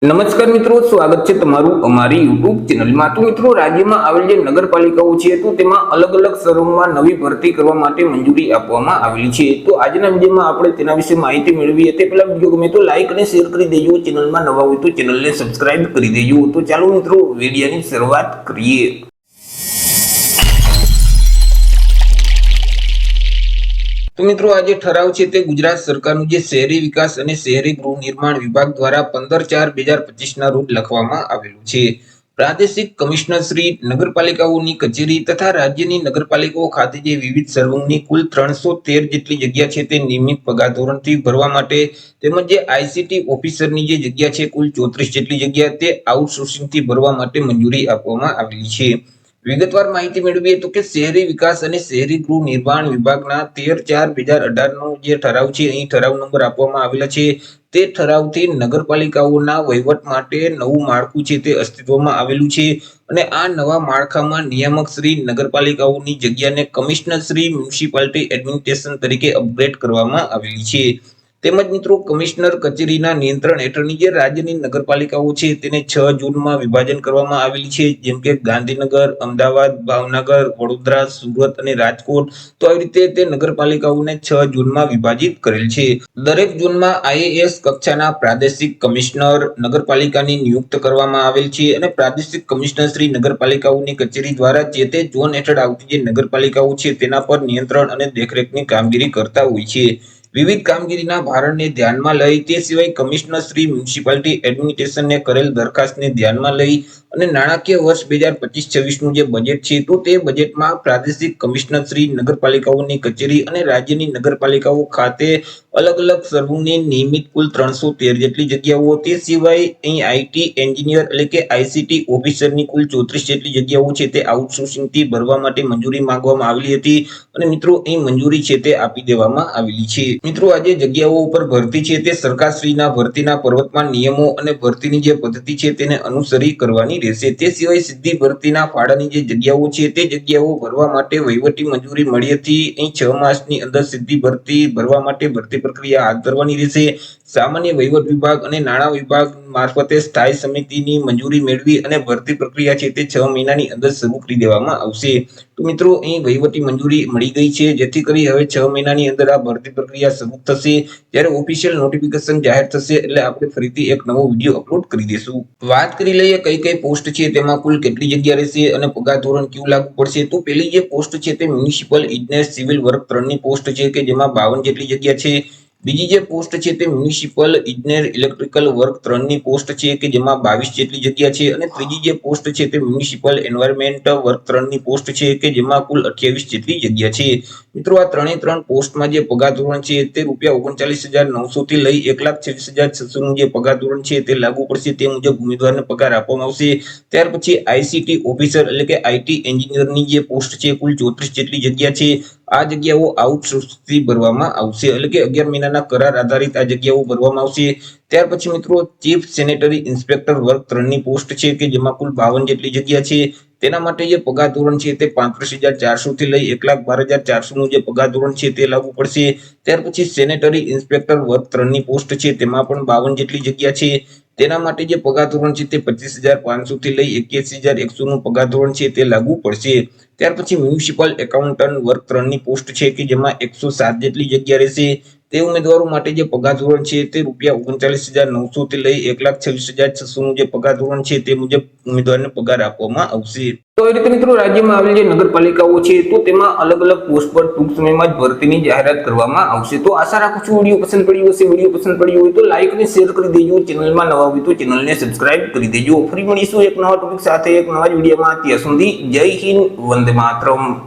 નમસ્કાર મિત્રો, સ્વાગત છે તમારું અમારી યુટ્યુબ ચેનલમાં। તો મિત્રો, રાજ્યમાં આવેલ જે નગરપાલિકાઓ છે તો તેમાં અલગ અલગ સ્તરોમાં નવી ભરતી કરવા માટે મંજૂરી આપવામાં આવેલી છે। તો આજના વિડીયોમાં આપણે તેના વિશે માહિતી મેળવીએ તે પહેલા વિડીયો ગમે તો લાઈક અને શેર કરી દેજો, ચેનલમાં નવા હોય તો ચેનલને સબસ્ક્રાઇબ કરી દેજો। તો ચાલો મિત્રો, વિડીયોની શરૂઆત કરીએ। તો મિત્રો, આ જે ઠરાવ છે તે ગુજરાત સરકારનું જે શહેરી વિકાસ અને શહેરી ગૃહ નિર્માણ વિભાગ દ્વારા 15/4/2025 ના રોજ લખવામાં આવેલું છે। પ્રાદેશિક કમિશનર શ્રી, નગરપાલિકાઓની કચેરી તથા રાજ્યની નગરપાલિકાઓ ખાતે જે વિવિધ સર્વંગની કુલ 313 જેટલી જગ્યા છે તે નિયમિત પગાર ધોરણથી ભરવા માટે, તેમજ જે આઈસીટી ઓફિસરની જે જગ્યા છે કુલ 34 જેટલી જગ્યા તે આઉટસોર્સિંગથી ભરવા માટે મંજૂરી આપવામાં આવેલી છે। વિગતવાર માહિતી મેળવીએ તો કે શહેરી વિકાસ અને શહેરી ગૃહ નિર્માણ વિભાગના 13/4/2018 નો જે ઠરાવ છે, અહીં ઠરાવ નંબર આપવામાં આવેલા છે। તે ઠરાવથી નગરપાલિકાઓના વહીવટ માટે નવું માળખું છે તે અસ્તિત્વમાં આવેલું છે અને આ નવા માળખામાં નિયામક શ્રી નગરપાલિકાઓની જગ્યાને કમિશનર શ્રી મ્યુનિસિપાલિટી એડમિનિસ્ટ્રેશન તરીકે અપગ્રેડ કરવામાં આવેલી છે। તેમજ મિત્રો, કમિશનર કચેરીના નિયંત્રણ હેઠળની જે રાજ્યની નગરપાલિકાઓ છે તેને 6 ઝોનમાં વિભાજન કરવામાં આવેલી છે, જેમ કે ગાંધીનગર, અમદાવાદ, ભાવનગર, વડોદરા, સુરત અને રાજકોટ। તો આવી રીતે તે નગરપાલિકાઓને 6 ઝોનમાં વિભાજિત કરેલ છે। દરેક ઝોનમાં આઈએએસ કક્ષાના પ્રાદેશિક કમિશનર નગરપાલિકાની નિયુક્ત કરવામાં આવેલ છે અને પ્રાદેશિક કમિશનર શ્રી નગરપાલિકાઓની કચેરી દ્વારા જે તે ઝોન હેઠળ આવતી જે નગરપાલિકાઓ છે તેના પર નિયંત્રણ અને દેખરેખની કામગીરી કરતા હોય છે। વિવિધ કામગીરીના ભારણને ધ્યાનમાં લઈ, તે સિવાય કમિશનર શ્રી મ્યુનિસિપાલિટી એડમિનિસ્ટ્રેશનને કરેલ દરખાસ્તને ધ્યાનમાં લઈ અને નાણાકીય વર્ષ 2025-26 નું જે બજેટ છે તો તે બજેટમાં પ્રાદેશિક કમિશનર શ્રી નગરપાલિકાઓની કચેરી અને રાજ્યની નગરપાલિકાઓ ખાતે અલગ અલગ સર્વંગની નિયમિત કુલ 313 જેટલી જગ્યાઓ, તે સિવાય અહીં આઈટી એન્જિનિયર એટલે કે આઈસીટી ઓફિસરની કુલ 34 જેટલી જગ્યાઓ છે તે આઉટસોર્સિંગથી ભરવા માટે મંજૂરી માંગવામાં આવેલી હતી અને મિત્રો, અહીં મંજૂરી છે તે આપી દેવામાં આવેલી છે। મિત્રો, આ જે જગ્યાઓ ઉપર ભરતી છે તે સરકારશ્રીના ભરતીના પ્રવર્તમાન નિયમો અને ભરતીની જે પદ્ધતિ છે તેને અનુસરી કરવાની રહેશે। તે સિવાય સીધી ભરતીના ફાળાની જે જગ્યાઓ છે તે જગ્યાઓ ભરવા માટે વહીવટી મંજૂરી મળી હતી। અહીં 6 માસની અંદર સીધી ભરતી ભરવા માટે ભરતી પ્રક્રિયા હાથ ધરવાની રહેશે। સામાન્ય વહીવટ વિભાગ અને નાણાં વિભાગ મારફતે સ્થાયી સમિતિની મંજૂરી મેળવી અને ભરતી પ્રક્રિયા છે તે 6 મહિનાની અંદર શરૂ કરી દેવામાં આવશે। તો મિત્રો, અહીં વહીવટી મંજૂરી મળી ગઈ છે, જેથી કરી હવે 6 મહિનાની અંદર આ ભરતી પ્રક્રિયા શરૂ થશે। જ્યારે ઓફિશિયલ નોટિફિકેશન જાહેર થશે એટલે આપણે ફરીથી એક નવો વિડીયો અપલોડ કરી દેશું। વાત કરી લઈએ કઈ કઈ પોસ્ટ છે તેમાં કુલ કેટલી જગ્યા રહેશે અને પગાર ધોરણ કેવું લાગુ પડશે। તો પહેલી જે પોસ્ટ છે તે મ્યુનિસિપલ ઇજનેર સિવિલ વર્ક 3 ની પોસ્ટ છે કે જેમાં 52 જેટલી જગ્યા છે। બીજી જે પોસ્ટ છે તે મ્યુનિસિપલ ઇજનેર ઇલેક્ટ્રિકલ વર્ક 3 ની પોસ્ટ છે કે જેમાં 22 જેટલી જગ્યા છે અને ત્રીજી જે પોસ્ટ છે તે મ્યુનિસિપલ એન્વાયરમેન્ટ વર્ક 3 ની પોસ્ટ છે કે જેમાં કુલ 28 જેટલી જગ્યા છે। મિત્રો, આ ત્રણ પોસ્ટમાં જે પગાર ધોરણ છે તે ₹39,900 થી લઈ 1,26,600 નું જે પગાર ધોરણ છે તે લાગુ પડશે। તે મુજબ ઉમેદવારને પગાર આપવામાં આવશે। ત્યાર પછી આઈસીટી ઓફિસર એટલે કે આઈટી એન્જિનિયરની જે પોસ્ટ છે કુલ 34 જેટલી જગ્યા છે। આ જગ્યાઓ આઉટસોર્સથી ભરવામાં આવશે એટલે કે 11 મહિનાના કરાર આધારિત આ જગ્યાઓ ભરવામાં આવશે। ત્યાર પછી મિત્રો, ચીફ સેનેટરી ઇન્સ્પેક્ટર વર્ક 3 ની પોસ્ટ છે કે જેમાં કુલ 52 જેટલી જગ્યા છે। તેના માટે જે પગાર ધોરણ છે તે 35,400 થી લઈ 1,12,400 નું જે પગાર ધોરણ છે તે લાગુ પડશે। ત્યાર પછી સેનેટરી ઇન્સ્પેક્ટર વર્ક 3 ની પોસ્ટ છે તેમાં પણ 52 જેટલી જગ્યા છે। તેના માટે જે પગાર ધોરણ છે તે 25,500 થી લઈ 81,100 નું પગાર ધોરણ છે તે લાગુ પડશે। ત્યાર પછી મ્યુનિસિપલ એકાઉન્ટન્ટ વર્ક 3 ની પોસ્ટ છે કે જેમાં 107 જેટલી જગ્યા રહેશે। તે ઉમેદવારો માટે જે પગાર ધોરણ છે તે ₹39,900 થી લઈ 1,26,600 નું જે પગાર ધોરણ છે તે મુજબ ઉમેદવારને પગાર આપવામાં આવશે। તો એ રીતે મિત્રો, રાજ્યમાં આવેલી જે નગરપાલિકાઓ છે તો તેમાં અલગ અલગ પોસ્ટ પર ટૂંક સમયમાં જ ભરતીની જાહેરાત કરવામાં આવશે। તો આશા રાખું છું વિડીયો પસંદ પડ્યો હશે। વિડીયો પસંદ પડ્યો હોય તો લાઈક અને શેર કરી દેજો, ચેનલમાં નવા હોય તો ચેનલને સબસ્ક્રાઇબ કરી દેજો। ફરી મળીશું એક નવા ટોપિક સાથે એક નવા વિડીયોમાં। ત્યાં સુધી જય હિન્દ, વંદે માતરમ।